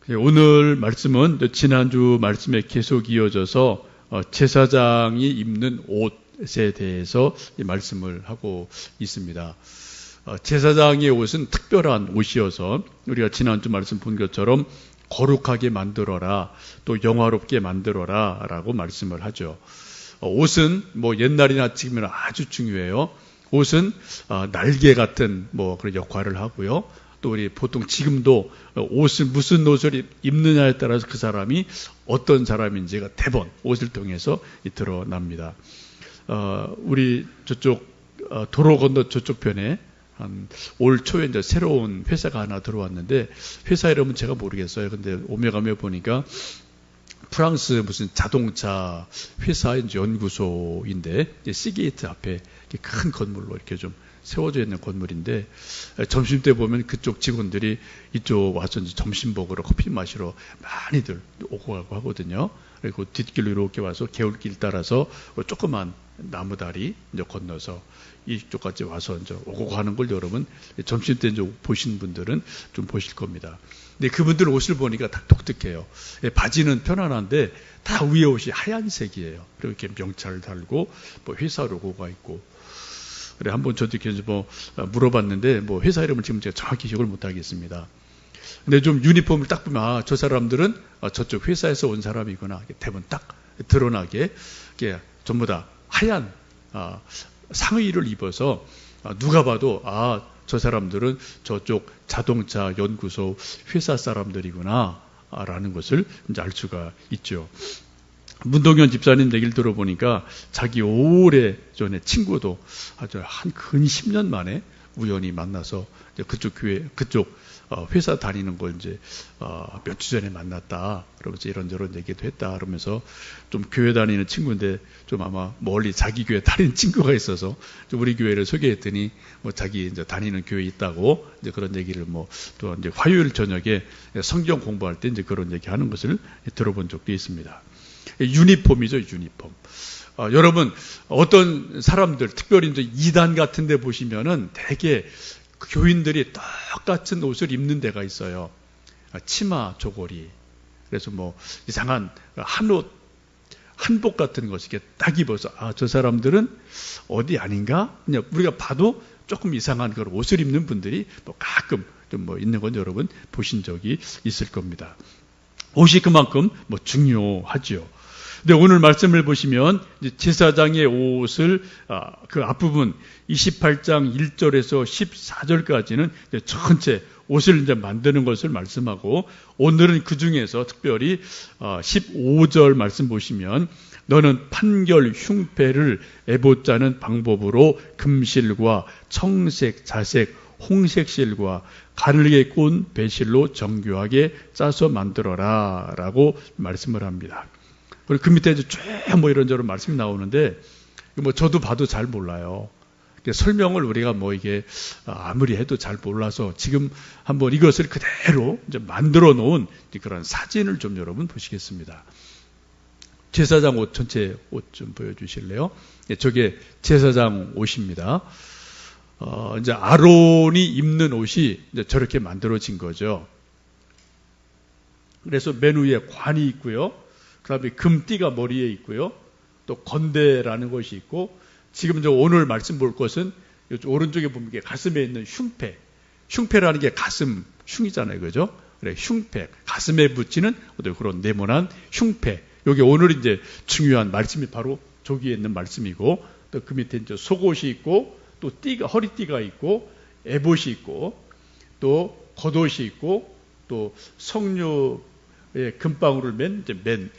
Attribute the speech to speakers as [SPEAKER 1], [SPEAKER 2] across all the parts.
[SPEAKER 1] 오늘 말씀은 지난주 말씀에 계속 이어져서 제사장이 입는 옷에 대해서 말씀을 하고 있습니다. 제사장의 옷은 특별한 옷이어서 우리가 지난주 말씀 본 것처럼 거룩하게 만들어라, 또 영화롭게 만들어라 라고 말씀을 하죠. 옷은 옛날이나 지금이나 아주 중요해요. 옷은 날개 같은 그런 역할을 하고요. 또 우리 보통 지금도 무슨 옷을 입느냐에 따라서 그 사람이 어떤 사람인지가 대번 옷을 통해서 드러납니다. 우리 저쪽 도로 건너 저쪽 편에 올 초에 이제 새로운 회사가 하나 들어왔는데, 회사 이름은 제가 모르겠어요. 근데 오메가며 보니까 프랑스 무슨 자동차 회사 연구소인데, 시게이트 앞에 큰 건물로 이렇게 좀 세워져 있는 건물인데, 점심 때 보면 그쪽 직원들이 이쪽 와서 이제 점심 먹으러 커피 마시러 많이들 오고 가고 하거든요. 그리고 뒷길로 이렇게 와서 개울길 따라서 조그만 나무다리 이제 건너서 이쪽까지 와서 이제 오고 가는 걸 여러분 점심 때 이제 보신 분들은 좀 보실 겁니다. 근데 그분들 옷을 보니까 다 독특해요. 바지는 편안한데 다 위에 옷이 하얀색이에요. 그리고 이렇게 명찰 달고 회사 로고가 있고. 그래, 한번 저도 이렇게 물어봤는데 회사 이름을 지금 제가 정확히 기억을 못 하겠습니다. 근데 좀 유니폼을 딱 보면 저 사람들은 저쪽 회사에서 온 사람이구나. 대부분 딱 드러나게 전부 다 하얀 상의를 입어서 누가 봐도 저 사람들은 저쪽 자동차 연구소 회사 사람들이구나 라는 것을 이제 알 수가 있죠. 문동현 집사님 얘기를 들어보니까 자기 오래전에 친구도 아주 근 10년 만에 우연히 만나서 그쪽 회사 다니는 걸 이제 몇 주 전에 만났다. 그러면서 이런저런 얘기도 했다. 그러면서 좀 교회 다니는 친구인데 좀 아마 멀리 자기 교회 다니는 친구가 있어서 좀 우리 교회를 소개했더니 자기 이제 다니는 교회 있다고 이제 그런 얘기를 또 이제 화요일 저녁에 성경 공부할 때 이제 그런 얘기 하는 것을 들어본 적도 있습니다. 유니폼이죠, 유니폼. 여러분, 어떤 사람들, 특별히 이제 이단 같은 데 보시면은 되게 교인들이 똑같은 옷을 입는 데가 있어요. 치마, 조거리. 그래서 이상한 한복 같은 것을 이렇게 딱 입어서, 저 사람들은 어디 아닌가? 그냥 우리가 봐도 조금 이상한 그런 옷을 입는 분들이 가끔 좀 있는 건 여러분 보신 적이 있을 겁니다. 옷이 그만큼 중요하죠. 근데 오늘 말씀을 보시면 제사장의 옷을 그 앞부분 28장 1절에서 14절까지는 전체 옷을 이제 만드는 것을 말씀하고, 오늘은 그 중에서 특별히 15절 말씀 보시면 너는 판결 흉패를 에봇 짜는 방법으로 금실과 청색, 자색, 홍색 실과 가늘게 꼰 배실로 정교하게 짜서 만들어라 라고 말씀을 합니다. 그리고 그 밑에 이제 쭉 이런저런 말씀이 나오는데 저도 봐도 잘 몰라요. 설명을 우리가 이게 아무리 해도 잘 몰라서 지금 한번 이것을 그대로 이제 만들어 놓은 그런 사진을 좀 여러분 보시겠습니다. 제사장 옷, 전체 옷 좀 보여주실래요? 저게 제사장 옷입니다. 이제 아론이 입는 옷이 이제 저렇게 만들어진 거죠. 그래서 맨 위에 관이 있고요. 그 다음에 금띠가 머리에 있고요. 또 건대라는 것이 있고, 지금 이제 오늘 말씀 볼 것은 오른쪽에 보면 가슴에 있는 흉패. 흉패라는 게 가슴, 흉이잖아요. 그죠? 그래, 흉패. 가슴에 붙이는 어떤 그런 네모난 흉패. 여기 오늘 이제 중요한 말씀이 바로 저기에 있는 말씀이고, 또 그 밑에 이제 속옷이 있고, 또 띠가, 허리띠가 있고, 에봇이 있고, 또 겉옷이 있고, 또 석류의 금방울을 맨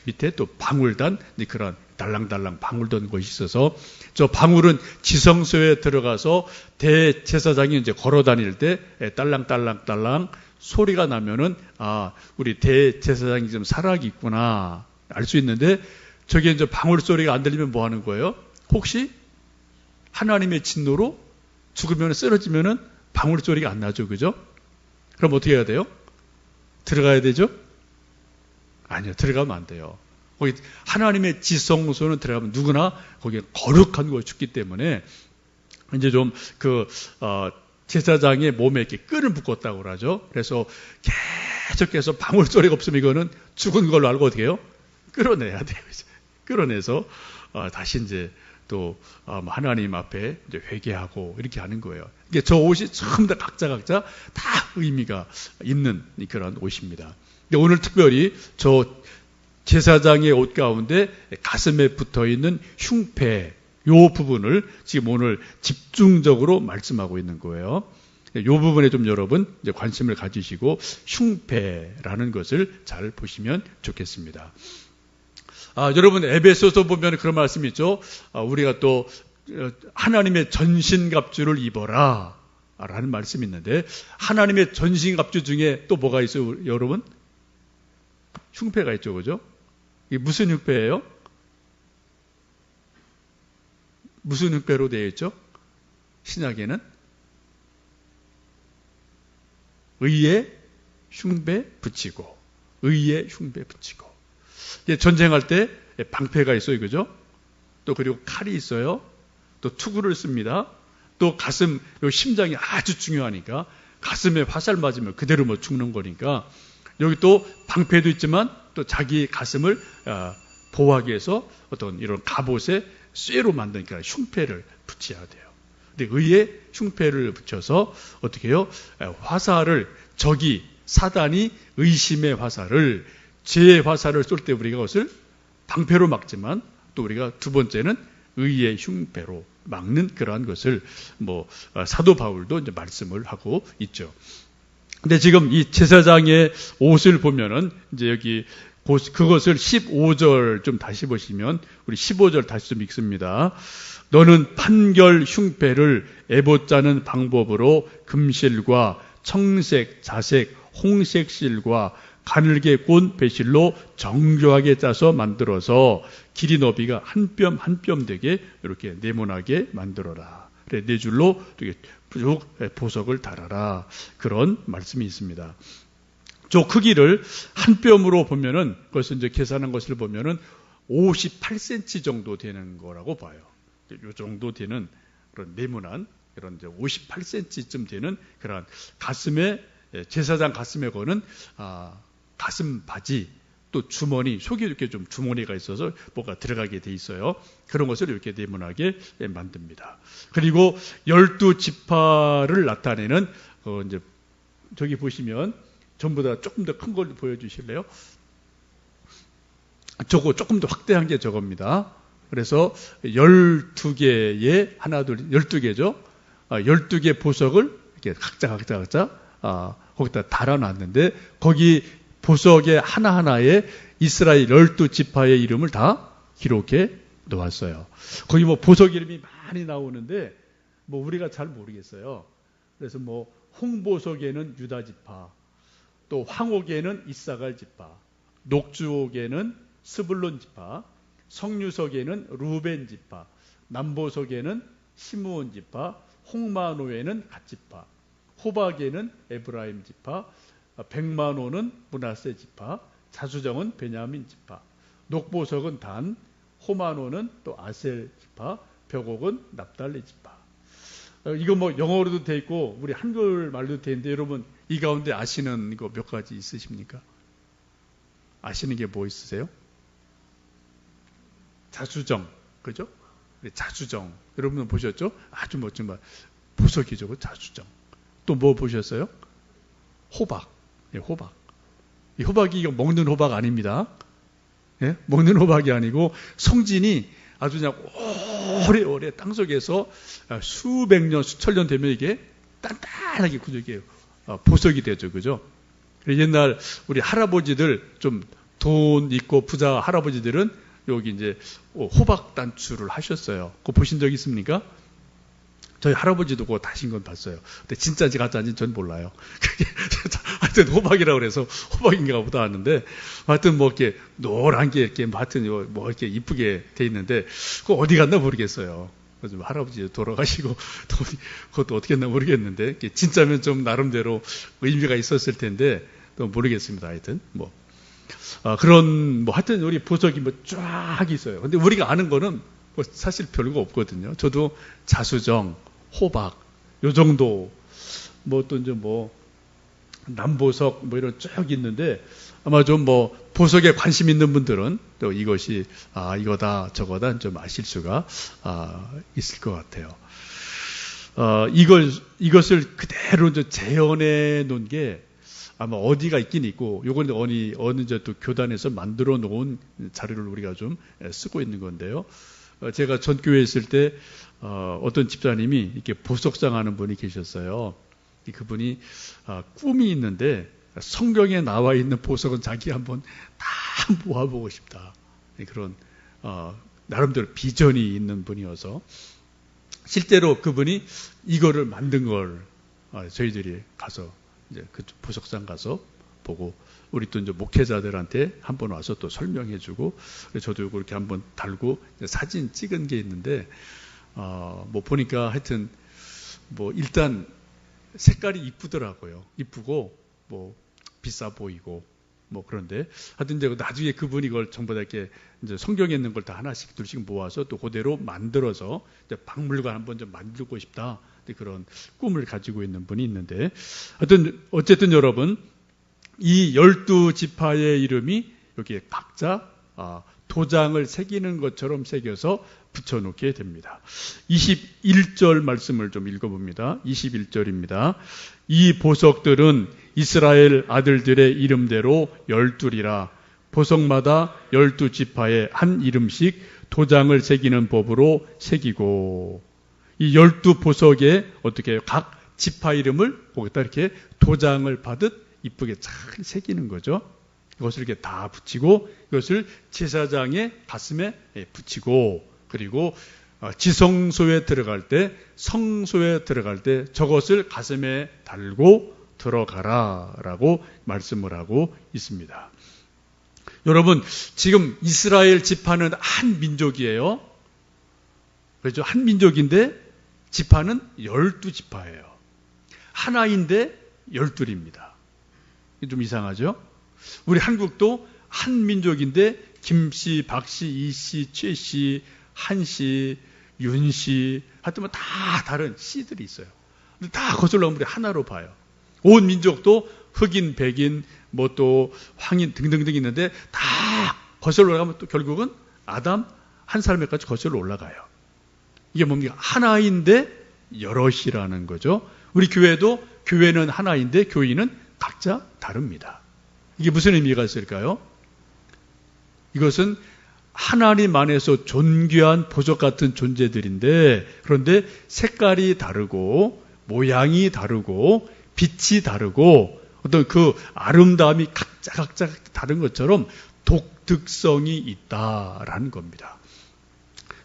[SPEAKER 1] 밑에 또 방울단, 그런 달랑달랑 방울던 것이 있어서, 저 방울은 지성소에 들어가서 대제사장이 이제 걸어 다닐 때 딸랑딸랑딸랑 소리가 나면은 우리 대제사장이 좀 살아있 있구나 알 수 있는데, 저게 이제 방울 소리가 안 들리면 뭐 하는 거예요? 혹시 하나님의 진노로 죽으면 쓰러지면은 방울 소리가 안 나죠, 그죠? 그럼 어떻게 해야 돼요? 들어가야 되죠? 아니요, 들어가면 안 돼요. 거기 하나님의 지성소는 들어가면 누구나 거기에 거룩한 곳이 죽기 때문에 이제 좀 제사장의 몸에 이렇게 끈을 묶었다고 그러죠. 그래서 계속해서 방울소리가 없으면 이거는 죽은 걸로 알고 어떻게 해요? 끌어내야 돼요. 끌어내서 다시 이제 또 하나님 앞에 이제 회개하고 이렇게 하는 거예요. 이게 저 옷이 전부 다 각자 다 의미가 있는 그런 옷입니다. 오늘 특별히 저 제사장의 옷 가운데 가슴에 붙어 있는 흉패, 요 부분을 지금 오늘 집중적으로 말씀하고 있는 거예요. 요 부분에 좀 여러분 이제 관심을 가지시고 흉패라는 것을 잘 보시면 좋겠습니다. 여러분 에베소서 보면 그런 말씀이 있죠. 우리가 또 하나님의 전신갑주를 입어라 라는 말씀이 있는데, 하나님의 전신갑주 중에 또 뭐가 있어요, 여러분? 흉패가 있죠, 그죠? 이게 무슨 흉패예요? 무슨 흉패로 되어 있죠? 신약에는 의의 흉배 붙이고, 의의 흉배 붙이고. 전쟁할 때 방패가 있어요, 그죠? 또 그리고 칼이 있어요. 또 투구를 씁니다. 또 가슴, 요 심장이 아주 중요하니까 가슴에 화살 맞으면 그대로 뭐 죽는 거니까 여기 또 방패도 있지만 또 자기 가슴을 보호하기 위해서 어떤 이런 갑옷에 쇠로 만든 흉패를 붙여야 돼요. 근데 의의 흉패를 붙여서 어떻게 해요? 화살을, 적이, 사단이 의심의 화살을, 죄의 화살을 쏠 때 우리가 그것을 방패로 막지만 또 우리가 두 번째는 의의 흉패로 막는 그러한 것을 사도 바울도 이제 말씀을 하고 있죠. 근데 지금 이 제사장의 옷을 보면은 이제 여기 그것을 15절 좀 다시 보시면, 우리 15절 다시 좀 읽습니다. 너는 판결 흉패를 에봇 짜는 방법으로 금실과 청색, 자색, 홍색 실과 가늘게 꼰 배실로 정교하게 짜서 만들어서 길이 너비가 한 뼘 한 뼘 되게 이렇게 네모나게 만들어라. 그래, 네 줄로 쭉 보석을 달아라. 그런 말씀이 있습니다. 저 크기를 한 뼘으로 보면은, 그것을 이제 계산한 것을 보면은 58cm 정도 되는 거라고 봐요. 이 정도 되는 그런 네모난 그런 이제 58cm쯤 되는 그런 가슴에, 제사장 가슴에 거는 가슴 바지, 또 주머니, 속에 이렇게 좀 주머니가 있어서 뭐가 들어가게 돼 있어요. 그런 것을 이렇게 네모나게 만듭니다. 그리고 12지파를 나타내는 이제 저기 보시면 전부 다 조금 더 큰 걸 보여주실래요? 저거 조금 더 확대한 게 저겁니다. 그래서 12개의 하나 둘 12개죠. 12개 보석을 이렇게 각자 거기다 달아놨는데, 거기 보석의 하나하나에 이스라엘 12지파의 이름을 다 기록해 놓았어요. 거기 보석 이름이 많이 나오는데 우리가 잘 모르겠어요. 그래서 홍보석에는 유다지파, 또 황옥에는 이사갈 지파, 녹주옥에는 스불론 지파, 성유석에는 루벤 지파, 남보석에는 시므온 지파, 홍마노에는 갓 지파, 호박에는 에브라임 지파, 백만호는 므낫세 지파, 자수정은 베냐민 지파, 녹보석은 단, 호마노는 또 아셀 지파, 벽옥은 납달리 지파. 이거 영어로도 돼 있고 우리 한글말로 돼 있는데, 여러분 이 가운데 아시는 이거 몇 가지 있으십니까? 아시는 게 뭐 있으세요? 자수정, 그죠? 자수정, 여러분 보셨죠? 아주 멋진 말, 보석이죠, 자수정. 또 뭐 보셨어요? 호박. 호박. 이 호박이 이거 먹는 호박 아닙니다. 예? 먹는 호박이 아니고 성진이 아주 그냥 오래오래 땅속에서 수백 년, 수천 년 되면 이게 단단하게 구조게 보석이 되죠, 그죠? 옛날 우리 할아버지들, 좀 돈 있고 부자 할아버지들은 여기 이제 호박 단추를 하셨어요. 그거 보신 적 있습니까? 저희 할아버지도 그거 다신 건 봤어요. 근데 진짜인지 가짜인지 전 몰라요. 하여튼 호박이라고 그래서 호박인가 보다 하는데, 하여튼 이렇게 노란 게 이렇게 하여튼 이렇게 이쁘게 돼 있는데, 그거 어디 갔나 모르겠어요. 그래서 할아버지 돌아가시고, 그것도 어떻게 했나 모르겠는데, 진짜면 좀 나름대로 의미가 있었을 텐데, 또 모르겠습니다. 하여튼, 그런, 하여튼 우리 보석이 쫙 있어요. 근데 우리가 아는 거는 사실 별거 없거든요. 저도 자수정, 호박, 요 정도, 또 이제 남보석 뭐 이런 쭉 있는데 아마 좀 뭐 보석에 관심 있는 분들은 또 이것이 이거다 저거다 좀 아실 수가 있을 것 같아요. 이것을 그대로 이제 재현해 놓은 게 아마 어디가 있긴 있고, 요건 어느 이제 또 교단에서 만들어 놓은 자료를 우리가 좀 쓰고 있는 건데요. 제가 전교회에 있을 때 어떤 집사님이 이렇게 보석상 하는 분이 계셨어요. 그분이 꿈이 있는데 성경에 나와 있는 보석은 자기 한번 다 모아보고 싶다. 그런 나름대로 비전이 있는 분이어서 실제로 그분이 이거를 만든 걸 저희들이 가서 이제 그 보석상 가서 보고 우리 또 이제 목회자들한테 한번 와서 또 설명해주고 저도 그렇게 한번 달고 사진 찍은 게 있는데 뭐 보니까 하여튼 뭐 일단 색깔이 이쁘더라고요. 이쁘고 뭐 비싸 보이고 뭐 그런데 하여튼 이제 나중에 그분이 이걸 전부 다 이렇게 이제 성경에 있는 걸 다 하나씩 둘씩 모아서 또 그대로 만들어서 이제 박물관 한번 좀 만들고 싶다. 그런 꿈을 가지고 있는 분이 있는데 하여튼 어쨌든 여러분 이 12지파의 이름이 여기에 각자 도장을 새기는 것처럼 새겨서 붙여놓게 됩니다. 21절 말씀을 좀 읽어봅니다. 21절입니다. 이 보석들은 이스라엘 아들들의 이름대로 12이라 보석마다 12지파에 한 이름씩 도장을 새기는 법으로 새기고 이 12보석에 어떻게 각 지파 이름을 거기다 이렇게 도장을 받듯 이쁘게 잘 새기는 거죠. 이것을 이렇게 다 붙이고 이것을 제사장의 가슴에 붙이고 그리고 지성소에 들어갈 때 성소에 들어갈 때 저것을 가슴에 달고 들어가라라고 말씀을 하고 있습니다. 여러분 지금 이스라엘 지파는 한 민족이에요. 그렇죠? 한 민족인데 지파는 12지파예요. 하나인데 12입니다. 좀 이상하죠? 우리 한국도 한 민족인데 김씨, 박씨, 이씨, 최씨, 한씨, 윤씨 하여튼 뭐 다 다른 씨들이 있어요. 근데 다 거슬러 우리 하나로 봐요. 온 민족도 흑인, 백인, 뭐 또 황인 등등등 있는데 다 거슬러 올라가면 또 결국은 아담 한 사람에까지 거슬러 올라가요. 이게 뭡니까? 하나인데 여럿이라는 거죠. 우리 교회도 교회는 하나인데 교인은 각자 다릅니다. 이게 무슨 의미가 있을까요? 이것은 하나님 안에서 존귀한 보석 같은 존재들인데 그런데 색깔이 다르고 모양이 다르고 빛이 다르고 어떤 그 아름다움이 각자 다른 것처럼 독특성이 있다라는 겁니다.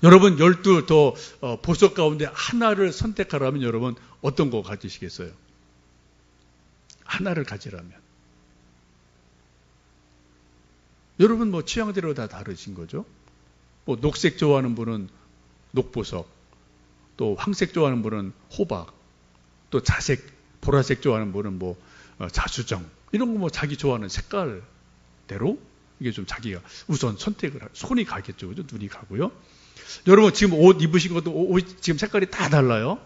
[SPEAKER 1] 여러분 12 보석 가운데 하나를 선택하라면 여러분 어떤 거 가지시겠어요? 하나를 가지라면 여러분 뭐 취향대로 다 다르신 거죠. 뭐 녹색 좋아하는 분은 녹보석, 또 황색 좋아하는 분은 호박, 또 자색, 보라색 좋아하는 분은 뭐 자수정 이런 거 뭐 자기 좋아하는 색깔대로 이게 좀 자기가 우선 선택을 손이 가겠죠, 그죠? 눈이 가고요. 여러분 지금 옷 입으신 것도 옷 지금 색깔이 다 달라요.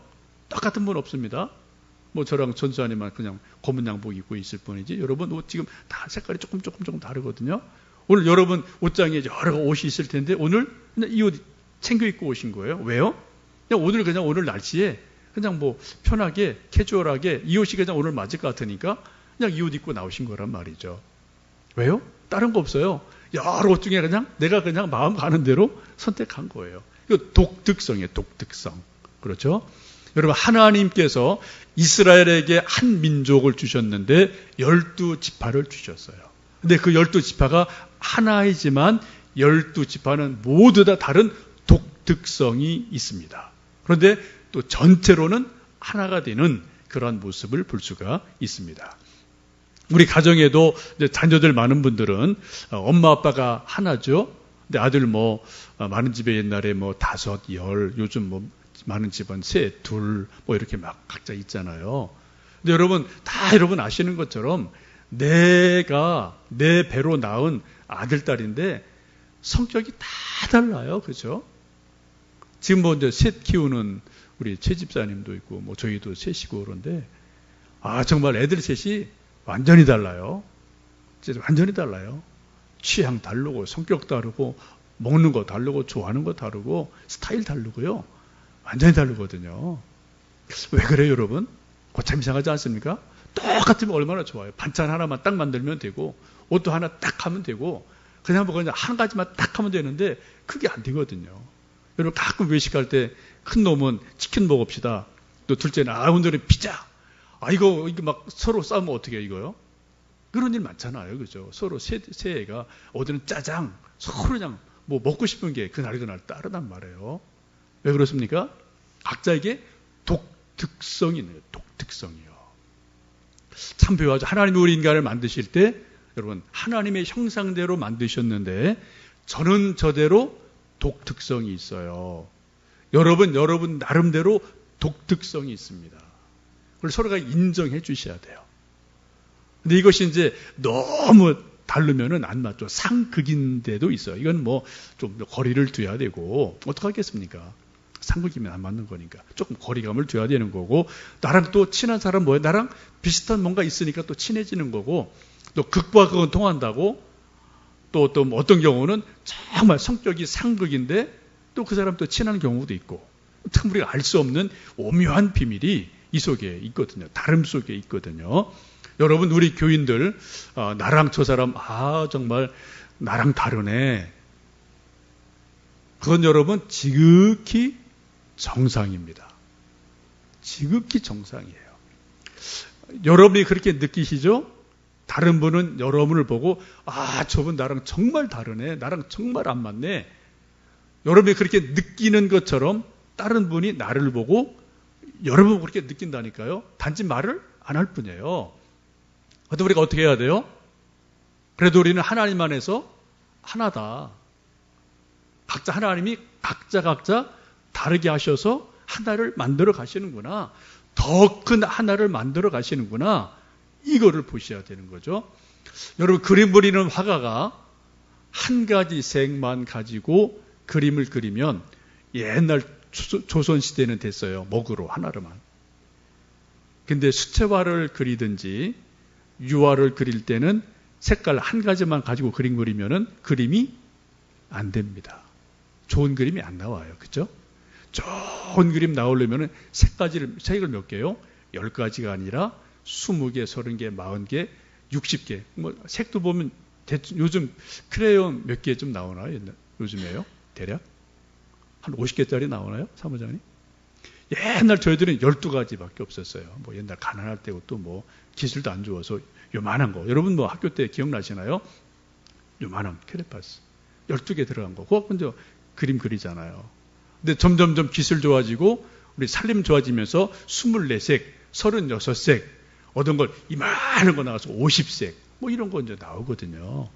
[SPEAKER 1] 똑같은 분 없습니다. 뭐 저랑 전수아님만 그냥 검은 양복 입고 있을 뿐이지 여러분 옷 지금 다 색깔이 조금 다르거든요. 오늘 여러분 옷장에 여러 옷이 있을 텐데 오늘 그냥 이 옷 챙겨 입고 오신 거예요. 왜요? 그냥 오늘 날씨에 그냥 뭐 편하게 캐주얼하게 이 옷이 그냥 오늘 맞을 것 같으니까 그냥 이 옷 입고 나오신 거란 말이죠. 왜요? 다른 거 없어요. 여러 옷 중에 그냥 내가 그냥 마음 가는 대로 선택한 거예요. 이거 독특성이에요. 독특성. 그렇죠? 여러분 하나님께서 이스라엘에게 한 민족을 주셨는데 12지파를 주셨어요. 근데 그 12지파가 하나이지만 12지파는 모두 다 다른 독특성이 있습니다. 그런데 또 전체로는 하나가 되는 그러한 모습을 볼 수가 있습니다. 우리 가정에도 이제 자녀들 많은 분들은 엄마 아빠가 하나죠. 근데 아들 뭐 많은 집에 옛날에 뭐 5, 10, 요즘 뭐 많은 집은 3, 2, 뭐 이렇게 막 각자 있잖아요. 근데 여러분 다 여러분 아시는 것처럼 내가 내 배로 낳은 아들, 딸인데 성격이 다 달라요. 그렇죠? 지금 뭐 이제 셋 키우는 우리 최 집사님도 있고 뭐 저희도 셋이고 그런데 정말 애들 셋이 완전히 달라요. 진짜 완전히 달라요. 취향 다르고, 성격 다르고, 먹는 거 다르고, 좋아하는 거 다르고, 스타일 다르고요. 완전히 다르거든요. 왜 그래요, 여러분? 고참 이상하지 않습니까? 똑같으면 얼마나 좋아요. 반찬 하나만 딱 만들면 되고, 옷도 하나 딱 하면 되고, 그냥 뭐 그냥 한 가지만 딱 하면 되는데, 그게 안 되거든요. 여러분 가끔 외식할 때 큰 놈은 치킨 먹읍시다. 또 둘째는 오늘은 피자. 이거 막 서로 싸우면 어떻게 해요, 이거요? 그런 일 많잖아요. 그죠? 서로 세 애가 어디는 짜장, 서로 그냥 뭐 먹고 싶은 게 그날 따르단 말이에요. 왜 그렇습니까? 각자에게 독특성이 있네요. 독특성이요. 참 배워야죠. 하나님이 우리 인간을 만드실 때 여러분 하나님의 형상대로 만드셨는데 저는 저대로 독특성이 있어요. 여러분 나름대로 독특성이 있습니다. 그걸 서로가 인정해 주셔야 돼요. 근데 이것이 이제 너무 다르면은 안 맞죠. 상극인데도 있어요. 이건 뭐 좀 거리를 둬야 되고 어떡하겠습니까? 상극이면 안 맞는 거니까 조금 거리감을 둬야 되는 거고 나랑 또 친한 사람 뭐예요? 나랑 비슷한 뭔가 있으니까 또 친해지는 거고 또 극과 극은 통한다고 또 어떤 경우는 정말 성격이 상극인데 또 그 사람 또 친한 경우도 있고 참 우리가 알 수 없는 오묘한 비밀이 이 속에 있거든요. 다름 속에 있거든요. 여러분 우리 교인들 나랑 저 사람 정말 나랑 다르네. 그건 여러분 지극히 정상입니다. 지극히 정상이에요. 여러분이 그렇게 느끼시죠? 다른 분은 여러분을 보고 저분 나랑 정말 다르네. 나랑 정말 안 맞네. 여러분이 그렇게 느끼는 것처럼 다른 분이 나를 보고 여러분 그렇게 느낀다니까요. 단지 말을 안 할 뿐이에요. 그런데 우리가 어떻게 해야 돼요? 그래도 우리는 하나님 안에서 하나다. 각자 하나님이 각자 다르게 하셔서 하나를 만들어 가시는구나. 더 큰 하나를 만들어 가시는구나. 이거를 보셔야 되는 거죠. 여러분 그림 그리는 화가가 한 가지 색만 가지고 그림을 그리면 옛날 조선시대는 됐어요. 먹으로 하나로만. 근데 수채화를 그리든지 유화를 그릴 때는 색깔 한 가지만 가지고 그림 그리면은 그림이 안 됩니다. 좋은 그림이 안 나와요. 그죠? 좋은 그림 나오려면은 색을 몇 개요? 10가지가 아니라 20개, 30개, 40개, 60개. 뭐 색도 보면 대충 요즘 크레용 몇 개 좀 나오나요? 요즘에요? 대략? 한 50개짜리 나오나요? 사무장님? 옛날 저희들은 12가지밖에 없었어요. 뭐 옛날 가난할 때고 또 뭐 기술도 안 좋아서 요만한 거. 여러분 뭐 학교 때 기억나시나요? 요만한 크레파스. 12개 들어간 거. 그거 먼저 그림 그리잖아요. 근데 점점 기술 좋아지고 우리 살림 좋아지면서 24색, 36색, 어떤 걸 이만한 거 나와서 50색, 뭐 이런 거 이제 나오거든요.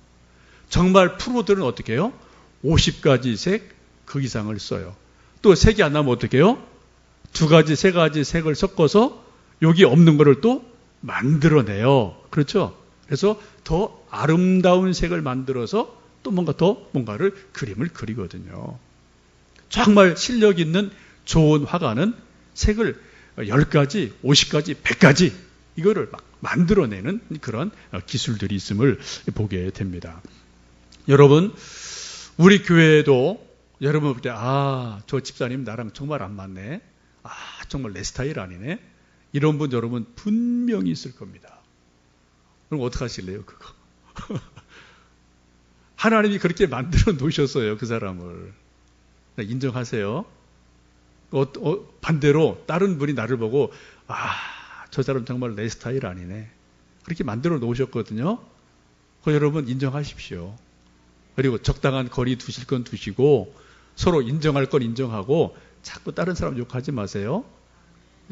[SPEAKER 1] 정말 프로들은 어떻게 해요? 50가지 색, 그 이상을 써요. 또 색이 안 나면 어떻게 해요? 2가지, 3가지 색을 섞어서 여기 없는 거를 또 만들어내요. 그렇죠? 그래서 더 아름다운 색을 만들어서 또 뭔가를 그림을 그리거든요. 정말 실력 있는 좋은 화가는 색을 10가지, 50가지, 100가지 이거를 막 만들어내는 그런 기술들이 있음을 보게 됩니다. 여러분, 우리 교회에도 여러분 볼 때 저 집사님 나랑 정말 안 맞네. 정말 내 스타일 아니네. 이런 분 여러분 분명히 있을 겁니다. 그럼 어떻게 하실래요, 그거? 하나님이 그렇게 만들어 놓으셨어요, 그 사람을. 인정하세요. 반대로 다른 분이 나를 보고 저 사람 정말 내 스타일 아니네. 그렇게 만들어 놓으셨거든요. 그거 여러분 인정하십시오. 그리고 적당한 거리 두실 건 두시고 서로 인정할 건 인정하고 자꾸 다른 사람 욕하지 마세요.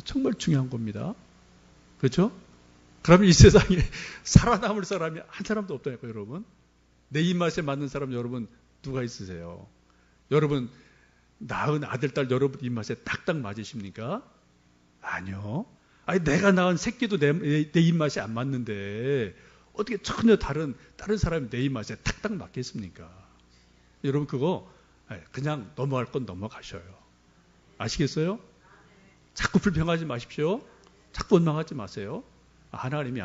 [SPEAKER 1] 정말 중요한 겁니다. 그렇죠? 그러면 이 세상에 살아남을 사람이 한 사람도 없다니까요, 여러분. 내 입맛에 맞는 사람 여러분 누가 있으세요? 여러분 낳은 아들, 딸 여러분 입맛에 딱딱 맞으십니까? 아니요. 내가 낳은 새끼도 내 입맛에 안 맞는데 어떻게 전혀 다른 사람이 내 입맛에 탁탁 맞겠습니까? 여러분 그거 그냥 넘어갈 건 넘어가셔요. 아시겠어요? 자꾸 불평하지 마십시오. 자꾸 원망하지 마세요. 하나님이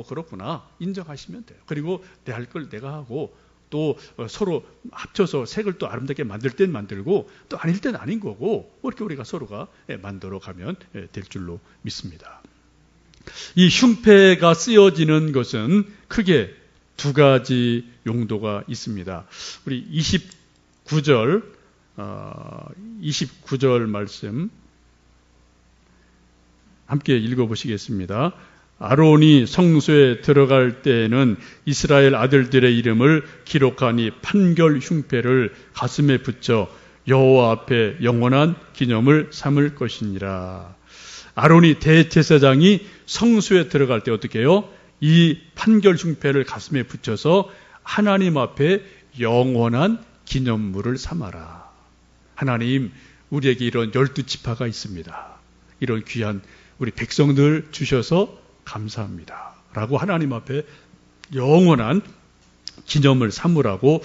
[SPEAKER 1] 그렇구나 인정하시면 돼요. 그리고 내 할 걸 내가 하고 또 서로 합쳐서 색을 또 아름답게 만들 땐 만들고 또 아닐 땐 아닌 거고 이렇게 우리가 서로가 만들어 가면 될 줄로 믿습니다. 이 흉패가 쓰여지는 것은 크게 두 가지 용도가 있습니다. 우리 29절 말씀 함께 읽어보시겠습니다. 아론이 성소에 들어갈 때에는 이스라엘 아들들의 이름을 기록하니 판결 흉패를 가슴에 붙여 여호와 앞에 영원한 기념을 삼을 것이니라. 아론이 대제사장이 성소에 들어갈 때 어떻게 해요? 이 판결 흉패를 가슴에 붙여서 하나님 앞에 영원한 기념물을 삼아라. 하나님, 우리에게 이런 12지파가 있습니다. 이런 귀한 우리 백성들 주셔서 감사합니다. 라고 하나님 앞에 영원한 기념을 삼으라고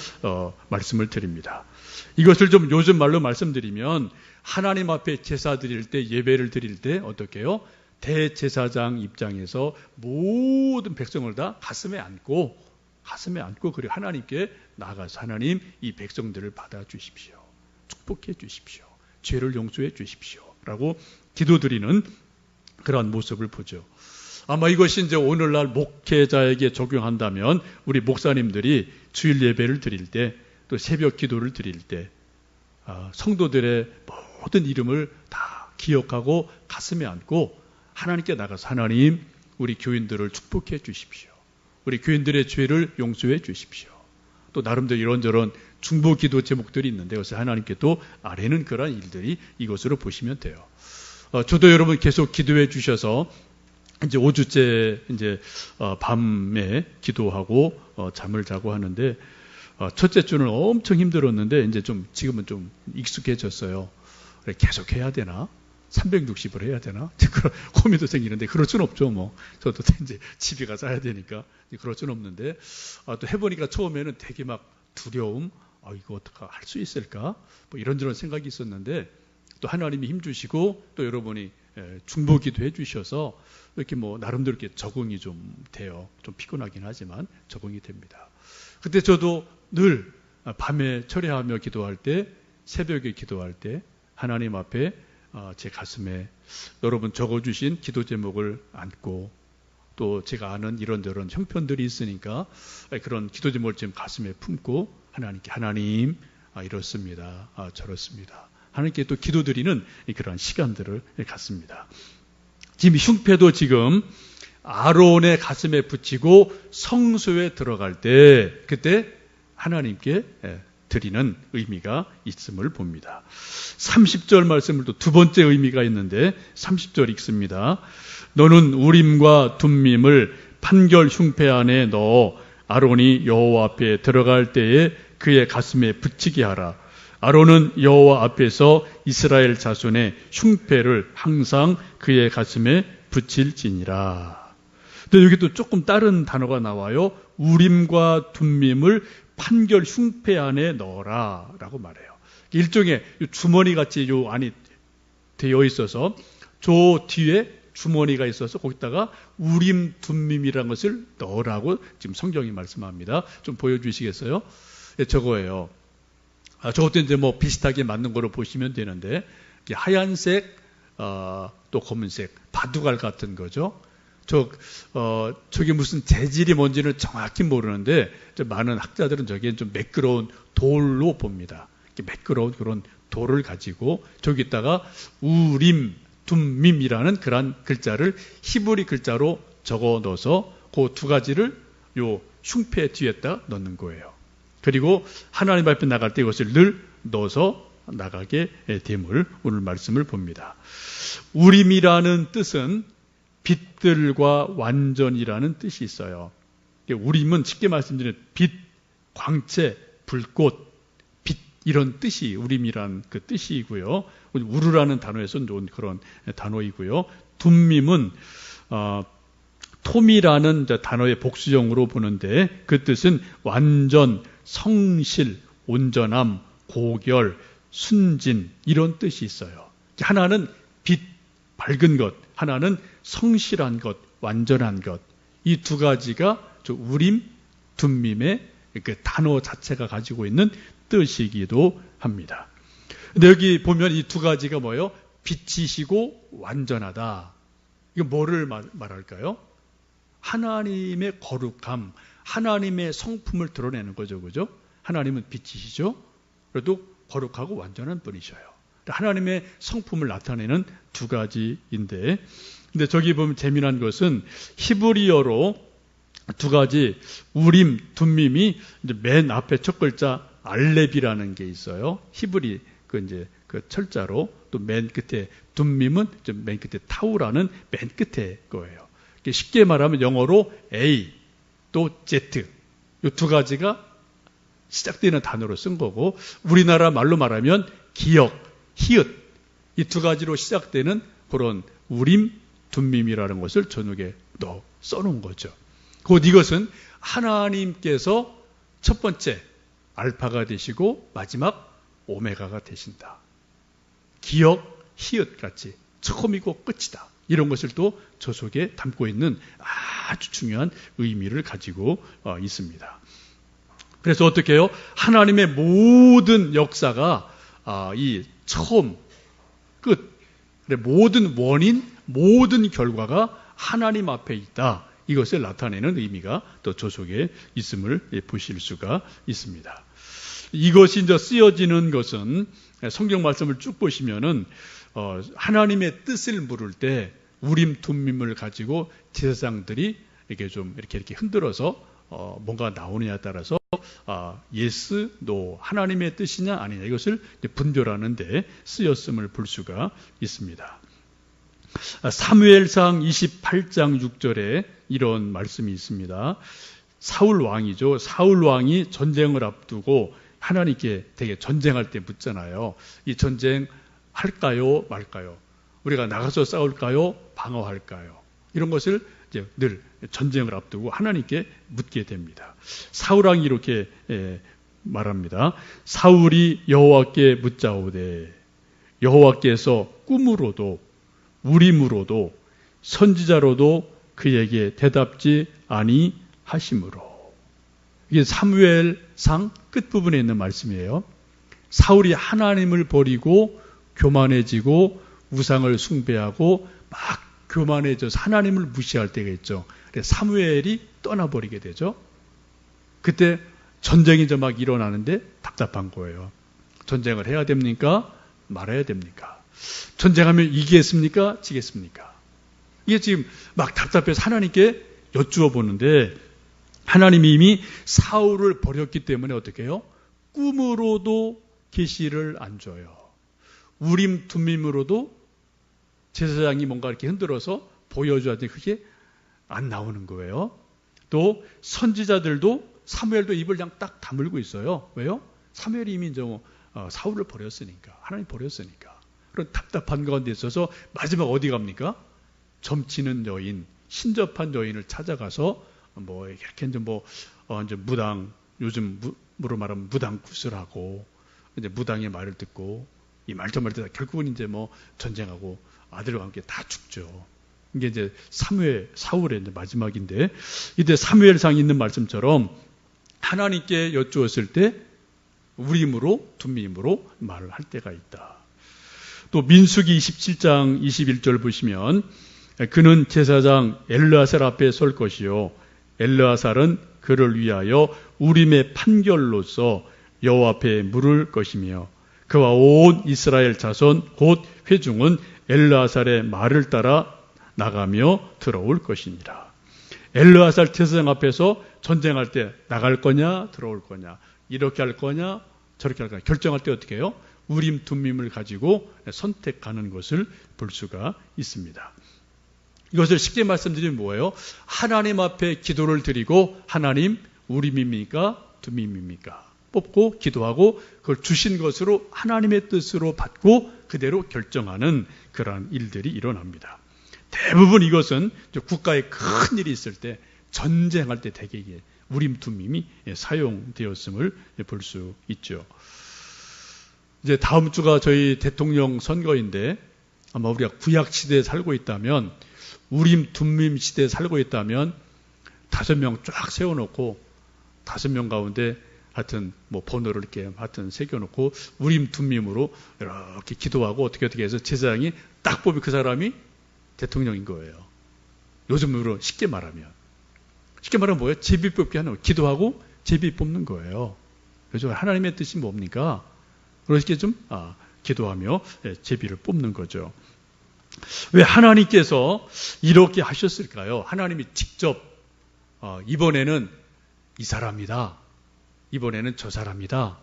[SPEAKER 1] 말씀을 드립니다. 이것을 좀 요즘 말로 말씀드리면 하나님 앞에 제사 드릴 때, 예배를 드릴 때 어떻게 해요? 대제사장 입장에서 모든 백성을 다 가슴에 안고 그리고 하나님께 나아가서 하나님, 이 백성들을 받아주십시오. 축복해 주십시오. 죄를 용서해 주십시오. 라고 기도드리는 그러한 모습을 보죠. 아마 이것이 이제 오늘날 목회자에게 적용한다면 우리 목사님들이 주일 예배를 드릴 때 또 새벽 기도를 드릴 때 성도들의 모든 이름을 다 기억하고 가슴에 안고 하나님께 나가서 하나님, 우리 교인들을 축복해 주십시오. 우리 교인들의 죄를 용서해 주십시오. 또 나름대로 이런저런 중보 기도 제목들이 있는데 그래서 하나님께 또 아뢰는 그런 일들이 이것으로 보시면 돼요. 저도 여러분 계속 기도해 주셔서 이제 5주째 이제 밤에 기도하고 잠을 자고 하는데 첫째 주는 엄청 힘들었는데 이제 지금은 좀 익숙해졌어요. 그래, 계속 해야 되나? 360을 해야 되나? 그런 고민도 생기는데 그럴 수는 없죠. 뭐 저도 이제 집에 가서 해야 되니까 그럴 수는 없는데 또 해보니까 처음에는 되게 막 두려움, 이거 어떻게 할 수 있을까? 뭐 이런저런 생각이 있었는데 또 하나님이 힘 주시고 또 여러분이 중보기도 해주셔서 이렇게 뭐 나름대로 이렇게 적응이 좀 돼요. 좀 피곤하긴 하지만 적응이 됩니다. 그때 저도 늘 밤에 철야하며 기도할 때, 새벽에 기도할 때 하나님 앞에 제 가슴에 여러분 적어주신 기도 제목을 안고 또 제가 아는 이런저런 형편들이 있으니까 그런 기도 제목을 지금 가슴에 품고 하나님께 하나님 이렇습니다. 저렇습니다. 하나님께 또 기도드리는 그런 시간들을 갖습니다. 지금 흉패도 지금 아론의 가슴에 붙이고 성소에 들어갈 때 그때 하나님께 드리는 의미가 있음을 봅니다. 30절 말씀을 또 두 번째 의미가 있는데 30절 읽습니다. 너는 우림과 둠밈을 판결 흉패 안에 넣어 아론이 여호와 앞에 들어갈 때에 그의 가슴에 붙이게 하라. 아론은 여호와 앞에서 이스라엘 자손의 흉패를 항상 그의 가슴에 붙일지니라. 근데 여기 또 조금 다른 단어가 나와요. 우림과 둠밈을 판결 흉패 안에 넣어라 라고 말해요. 일종의 주머니 같이 요 안이 되어 있어서 저 뒤에 주머니가 있어서 거기다가 우림 둠밈이라는 것을 넣으라고 지금 성경이 말씀합니다. 좀 보여주시겠어요? 저거예요. 저것도 이제 뭐 비슷하게 맞는 거로 보시면 되는데 하얀색 또 검은색 바둑알 같은 거죠. 저게 무슨 재질이 뭔지는 정확히 모르는데 많은 학자들은 저게 좀 매끄러운 돌로 봅니다. 매끄러운 그런 돌을 가지고 저기다가 우림 둠밈이라는 그런 글자를 히브리 글자로 적어 넣어서 그 두 가지를 요 흉패 뒤에다 넣는 거예요. 그리고 하나님 앞에 나갈 때 이것을 늘 넣어서 나가게 됨을 오늘 말씀을 봅니다. 우림이라는 뜻은 빛들과 완전이라는 뜻이 있어요. 우림은 쉽게 말씀드리면 빛, 광채, 불꽃, 빛 이런 뜻이 우림이라는 그 뜻이고요. 우르라는 단어에서 온 그런 단어이고요. 둠밈은 톰이라는 단어의 복수형으로 보는데 그 뜻은 완전, 성실, 온전함, 고결, 순진 이런 뜻이 있어요. 하나는 빛, 밝은 것, 하나는 성실한 것, 완전한 것 이 두 가지가 우림, 둠밈의 그 단어 자체가 가지고 있는 뜻이기도 합니다. 근데 여기 보면 이 두 가지가 뭐예요? 빛이시고 완전하다. 이거 뭐를 말할까요? 하나님의 거룩함, 하나님의 성품을 드러내는 거죠. 그죠? 하나님은 빛이시죠? 그래도 거룩하고 완전한 분이셔요. 하나님의 성품을 나타내는 두 가지인데, 근데 저기 보면 재미난 것은 히브리어로 두 가지 우림, 둠밈이 이제 맨 앞에 첫 글자 알렙이라는 게 있어요. 히브리 그 철자로, 또 맨 끝에 둠밈은 맨 끝에 타우라는 맨 끝에 거예요. 쉽게 말하면 영어로 A 또 Z 이 두 가지가 시작되는 단어로 쓴 거고, 우리나라 말로 말하면 기역, 히읗 이 두 가지로 시작되는 그런 우림, 둠밈이라는 것을 전역에 써놓은 거죠. 곧 이것은 하나님께서 첫 번째 알파가 되시고 마지막 오메가가 되신다. 기역, 히읗 같이 처음이고 끝이다. 이런 것을 또 저 속에 담고 있는 아주 중요한 의미를 가지고 있습니다. 그래서 어떻게 해요? 하나님의 모든 역사가 이 처음, 끝, 모든 원인, 모든 결과가 하나님 앞에 있다. 이것을 나타내는 의미가 또 저 속에 있음을 보실 수가 있습니다. 이것이 이제 쓰여지는 것은 성경 말씀을 쭉 보시면은 하나님의 뜻을 물을 때 우림 둠밈을 가지고 제사장들이 이렇게 흔들어서 뭔가 나오느냐에 따라서 예스, 노, 하나님의 뜻이냐 아니냐 이것을 분별하는 데 쓰였음을 볼 수가 있습니다. 사무엘상 28장 6절에 이런 말씀이 있습니다. 사울 왕이죠. 사울 왕이 전쟁을 앞두고 하나님께 되게 전쟁할 때 묻잖아요. 이 전쟁 할까요, 말까요? 우리가 나가서 싸울까요, 방어할까요? 이런 것을 이제 늘 전쟁을 앞두고 하나님께 묻게 됩니다. 사울 왕이 이렇게 말합니다. 사울이 여호와께 묻자오되 여호와께서 꿈으로도 우림으로도 선지자로도 그에게 대답지 아니하심으로. 이게 사무엘상 끝부분에 있는 말씀이에요. 사울이 하나님을 버리고 교만해지고 우상을 숭배하고 막 교만해져서 하나님을 무시할 때가 있죠. 그래서 사무엘이 떠나버리게 되죠. 그때 전쟁이 막 일어나는데 답답한 거예요. 전쟁을 해야 됩니까? 말아야 됩니까? 전쟁하면 이기겠습니까? 지겠습니까? 이게 지금 막 답답해서 하나님께 여쭈어 보는데 하나님이 이미 사울을 버렸기 때문에 어떻게 해요? 꿈으로도 계시를 안 줘요. 우림 둠밈으로도 제사장이 뭔가 이렇게 흔들어서 보여줘야지 그게 안 나오는 거예요. 또 선지자들도 사무엘도 입을 그냥 딱 다물고 있어요. 왜요? 사무엘이 이미 이제 사울을 버렸으니까, 하나님 버렸으니까. 그런 답답한 가운데 있어서 마지막 어디 갑니까? 점치는 여인, 신접한 여인을 찾아가서 이렇게 이제 무당, 요즘으로 말하면 무당 구슬하고 이제 무당의 말을 듣고 이 말 저 말 듣다 결국은 이제 전쟁하고 아들과 함께 다 죽죠. 이게 이제 사울의 이제 마지막인데, 이때 사무엘상에 있는 말씀처럼 하나님께 여쭈었을 때 우림으로 둠밈으로 말을 할 때가 있다. 또 민수기 27장 21절 보시면 그는 제사장 엘르아살 앞에 설 것이요 엘르아살은 그를 위하여 우림의 판결로서 여호와 앞에 물을 것이며 그와 온 이스라엘 자손 곧 회중은 엘르아살의 말을 따라 나가며 들어올 것이니라. 엘르아살 제사장 앞에서 전쟁할 때 나갈 거냐 들어올 거냐 이렇게 할 거냐 저렇게 할 거냐 결정할 때 어떻게 해요? 우림 둠밈을 가지고 선택하는 것을 볼 수가 있습니다. 이것을 쉽게 말씀드리면 뭐예요? 하나님 앞에 기도를 드리고 하나님 우림입니까? 둠밈입니까? 뽑고 기도하고 그걸 주신 것으로 하나님의 뜻으로 받고 그대로 결정하는 그러한 일들이 일어납니다. 대부분 이것은 국가에 큰 일이 있을 때 전쟁할 때 대개 우림 둠밈이 사용되었음을 볼 수 있죠. 이제 다음 주가 저희 대통령 선거인데 아마 우리가 구약 시대에 살고 있다면 우림 둠밈 시대에 살고 있다면 5명 쫙 세워놓고 5명 가운데 하여튼 뭐 번호를 이렇게 하여튼 새겨놓고 우림 둠밈으로 이렇게 기도하고 어떻게 해서 제사장이 딱 뽑이 그 사람이 대통령인 거예요. 요즘으로 쉽게 말하면 뭐예요? 제비 뽑기 하는 거예요. 기도하고 제비 뽑는 거예요. 그래서 하나님의 뜻이 뭡니까? 그렇게 좀 기도하며 제비를 뽑는 거죠. 왜 하나님께서 이렇게 하셨을까요? 하나님이 직접 이번에는 이 사람이다. 이번에는 저 사람이다.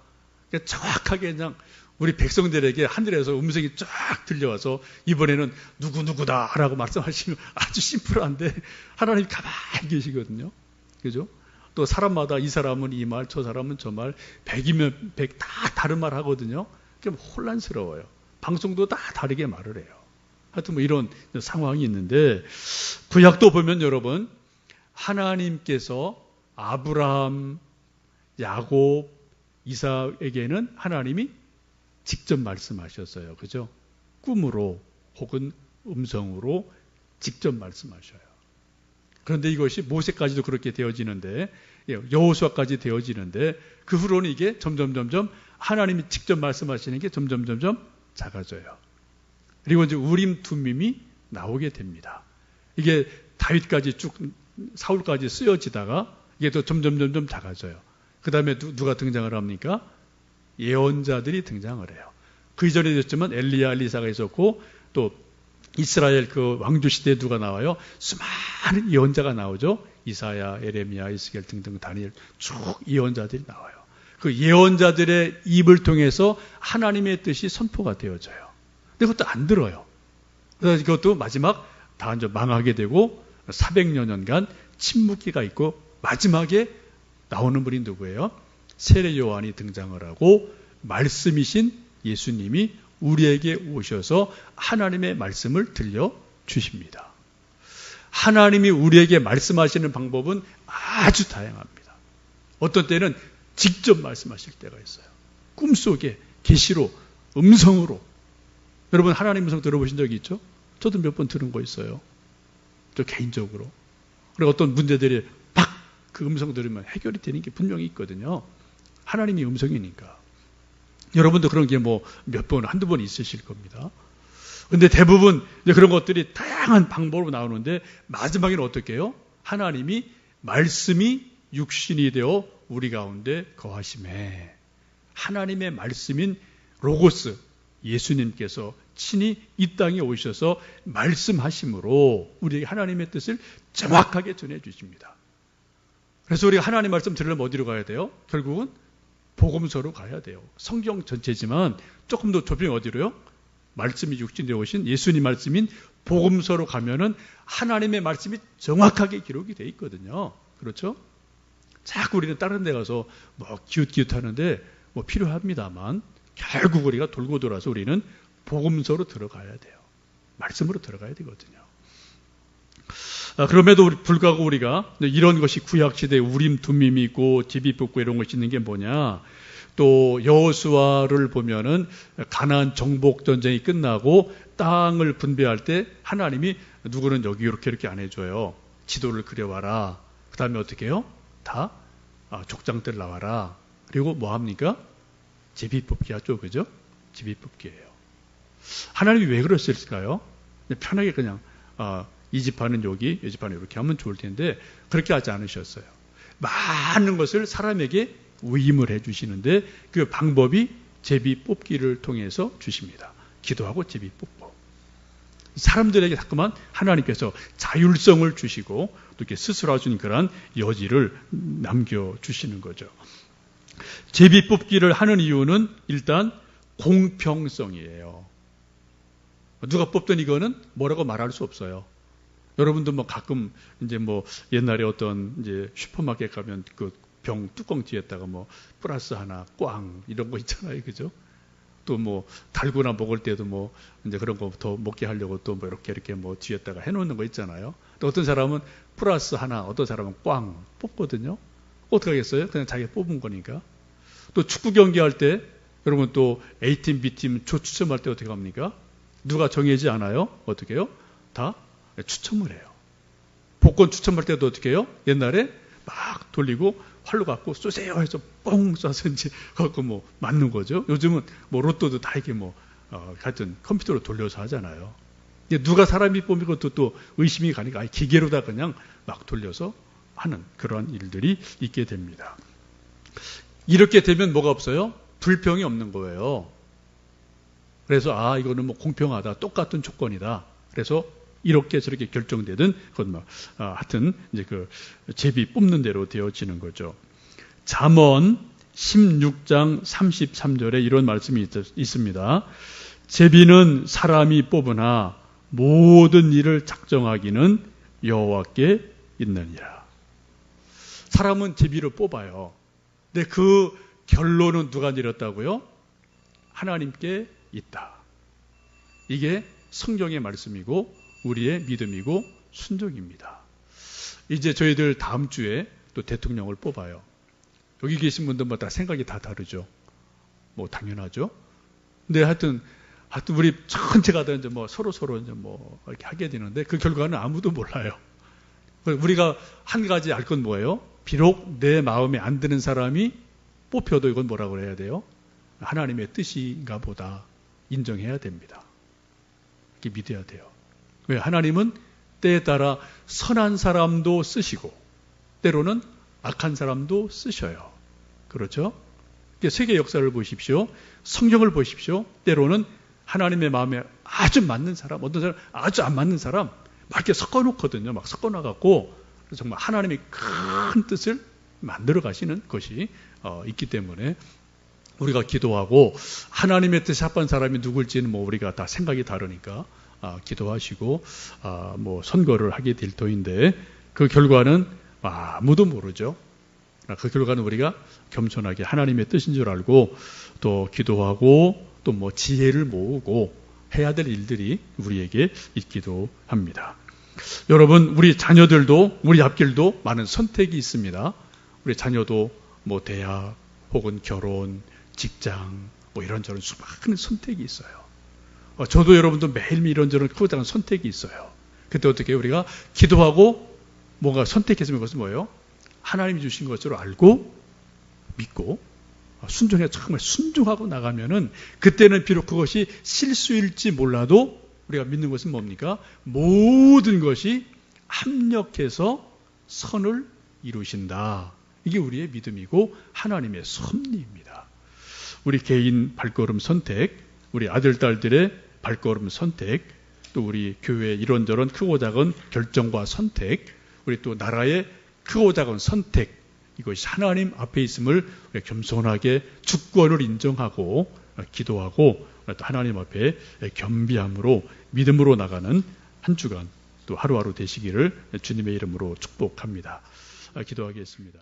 [SPEAKER 1] 그러니까 정확하게 그냥 우리 백성들에게 하늘에서 음성이 쫙 들려와서 이번에는 누구누구다라고 말씀하시면 아주 심플한데 하나님이 가만히 계시거든요. 그죠? 또 사람마다 이 사람은 이 말, 저 사람은 저 말, 100이면 100 다 다른 말 하거든요. 그럼 혼란스러워요. 방송도 다 다르게 말을 해요. 하여튼 뭐 이런 상황이 있는데 구약도 보면 여러분 하나님께서 아브라함, 야곱, 이삭에게는 하나님이 직접 말씀하셨어요. 그죠? 꿈으로 혹은 음성으로 직접 말씀하셔요. 그런데 이것이 모세까지도 그렇게 되어지는데 여호수아까지 되어지는데 그 후로는 이게 점점 하나님이 직접 말씀하시는 게 점점 작아져요. 그리고 이제 우림 둠밈이 나오게 됩니다. 이게 다윗까지 쭉 사울까지 쓰여지다가 이게 또 점점 작아져요. 그 다음에 누가 등장을 합니까? 예언자들이 등장을 해요. 그 이전에 있었지만 엘리야, 엘리사가 있었고 또 이스라엘 그 왕조 시대에 누가 나와요? 수많은 예언자가 나오죠. 이사야, 에레미야, 이스겔 등등 다니엘 쭉 예언자들이 나와요. 그 예언자들의 입을 통해서 하나님의 뜻이 선포가 되어져요. 근데 그것도 안 들어요. 그래서 그것도 마지막 다 이제 망하게 되고 400여 년간 침묵기가 있고 마지막에 나오는 분이 누구예요? 세례 요한이 등장을 하고 말씀이신 예수님이 우리에게 오셔서 하나님의 말씀을 들려주십니다. 하나님이 우리에게 말씀하시는 방법은 아주 다양합니다. 어떤 때는 직접 말씀하실 때가 있어요. 꿈속에, 계시로, 음성으로. 여러분 하나님 음성 들어보신 적이 있죠? 저도 몇 번 들은 거 있어요. 저 개인적으로. 그리고 어떤 문제들이 팍 그 음성 들으면 해결이 되는 게 분명히 있거든요. 하나님이 음성이니까. 여러분도 그런 게 뭐 몇 번, 한두 번 있으실 겁니다. 근데 대부분 그런 것들이 다양한 방법으로 나오는데 마지막에는 어떻게 해요? 하나님이 말씀이 육신이 되어 우리 가운데 거하심에 하나님의 말씀인 로고스 예수님께서 친히 이 땅에 오셔서 말씀하심으로 우리에게 하나님의 뜻을 정확하게 전해주십니다. 그래서 우리가 하나님 말씀 들으려면 어디로 가야 돼요? 결국은 복음서로 가야 돼요. 성경 전체지만 조금 더 좁히면 어디로요? 말씀이 육신되어 오신 예수님 말씀인 복음서로 가면은 하나님의 말씀이 정확하게 기록이 되어 있거든요. 그렇죠? 자꾸 우리는 다른 데 가서 뭐 기웃기웃하는데 뭐 필요합니다만 결국 우리가 돌고 돌아서 우리는 복음서로 들어가야 돼요. 말씀으로 들어가야 되거든요. 그럼에도 불구하고 우리가 이런 것이 구약시대에 우림 둠밈이 있고 제비 뽑고 이런 것이 있는 게 뭐냐? 또 여호수아를 보면은 가나안 정복 전쟁이 끝나고 땅을 분배할 때 하나님이 누구는 여기 이렇게 안 해줘요. 지도를 그려와라. 그 다음에 어떻게 해요? 다 족장들 나와라. 그리고 뭐 합니까? 제비 뽑기 하죠. 그죠? 제비 뽑기예요. 하나님이 왜 그러셨을까요? 편하게 그냥 이 지파는 여기, 이 지파는 이렇게 하면 좋을 텐데 그렇게 하지 않으셨어요. 많은 것을 사람에게 위임을 해주시는데 그 방법이 제비 뽑기를 통해서 주십니다. 기도하고 제비 뽑고 사람들에게 자꾸만 하나님께서 자율성을 주시고 또 이렇게 스스로 할 수 있는 그런 여지를 남겨주시는 거죠. 제비 뽑기를 하는 이유는 일단 공평성이에요. 누가 뽑든 이거는 뭐라고 말할 수 없어요. 여러분도 뭐 가끔 이제 뭐 옛날에 어떤 이제 슈퍼마켓 가면 그 병 뚜껑 뒤에다가 뭐 플러스 하나 꽝 이런 거 있잖아요. 그죠? 또 뭐 달고나 먹을 때도 뭐 이제 그런 거 더 먹게 하려고 또 뭐 이렇게 뭐 뒤에다가 해놓는 거 있잖아요. 또 어떤 사람은 플러스 하나, 어떤 사람은 꽝 뽑거든요. 어떻게 하겠어요? 그냥 자기가 뽑은 거니까. 또 축구 경기할 때 여러분 또 A팀, B팀 추첨할 때 어떻게 합니까? 누가 정해지지 않아요? 어떻게 해요? 다 추첨을 해요. 복권 추첨할 때도 어떻게 해요? 옛날에 막 돌리고 활로 갖고 쏘세요 해서 뻥 쏴서 이제 갖고 뭐 맞는 거죠. 요즘은 뭐 로또도 다 이게 뭐 하여튼 컴퓨터로 돌려서 하잖아요. 누가 사람이 뽑는 것도 또 의심이 가니까 기계로다 그냥 막 돌려서 하는 그런 일들이 있게 됩니다. 이렇게 되면 뭐가 없어요? 불평이 없는 거예요. 그래서 이거는 뭐 공평하다, 똑같은 조건이다. 그래서 이렇게 저렇게 결정되든 그건 뭐 하여튼 이제 그 제비 뽑는 대로 되어지는 거죠. 잠언 16장 33절에 이런 말씀이 있습니다. 제비는 사람이 뽑으나 모든 일을 작정하기는 여호와께 있느니라. 사람은 제비를 뽑아요. 근데 그 결론은 누가 내렸다고요? 하나님께 있다. 이게 성경의 말씀이고 우리의 믿음이고 순종입니다. 이제 저희들 다음 주에 또 대통령을 뽑아요. 여기 계신 분들마다 생각이 다 다르죠. 뭐 당연하죠. 근데 하여튼 우리 전체가 다 이제 뭐 서로 이제 뭐 이렇게 하게 되는데 그 결과는 아무도 몰라요. 우리가 한 가지 알 건 뭐예요? 비록 내 마음에 안 드는 사람이 뽑혀도 이건 뭐라고 해야 돼요? 하나님의 뜻인가 보다 인정해야 됩니다. 이렇게 믿어야 돼요. 왜? 하나님은 때에 따라 선한 사람도 쓰시고 때로는 악한 사람도 쓰셔요. 그렇죠? 세계 역사를 보십시오. 성경을 보십시오. 때로는 하나님의 마음에 아주 맞는 사람, 어떤 사람 아주 안 맞는 사람 막 이렇게 섞어놓거든요. 막 섞어놔갖고 정말 하나님이 큰 뜻을 만들어 가시는 것이 있기 때문에 우리가 기도하고 하나님의 뜻에 합한 사람이 누굴지는 뭐 우리가 다 생각이 다르니까 기도하시고 뭐 선거를 하게 될 터인데 그 결과는 아무도 모르죠. 그 결과는 우리가 겸손하게 하나님의 뜻인 줄 알고 또 기도하고 또 뭐 지혜를 모으고 해야 될 일들이 우리에게 있기도 합니다. 여러분, 우리 자녀들도 우리 앞길도 많은 선택이 있습니다. 우리 자녀도 뭐 대학 혹은 결혼, 직장 뭐 이런저런 수많은 선택이 있어요. 저도 여러분도 매일매일 이런저런 크고 작은 선택이 있어요. 그때 어떻게 해요? 우리가 기도하고 뭔가 선택했으면 그것은 뭐예요? 하나님이 주신 것으로 알고 믿고 순종해 정말 순종하고 나가면은 그때는 비록 그것이 실수일지 몰라도 우리가 믿는 것은 뭡니까? 모든 것이 합력해서 선을 이루신다. 이게 우리의 믿음이고 하나님의 섭리입니다. 우리 개인 발걸음 선택, 우리 아들, 딸들의 발걸음 선택, 또 우리 교회의 이런저런 크고 작은 결정과 선택, 우리 또 나라의 크고 작은 선택, 이것이 하나님 앞에 있음을 겸손하게 주권을 인정하고 기도하고 또 하나님 앞에 겸비함으로 믿음으로 나가는 한 주간 또 하루하루 되시기를 주님의 이름으로 축복합니다. 기도하겠습니다.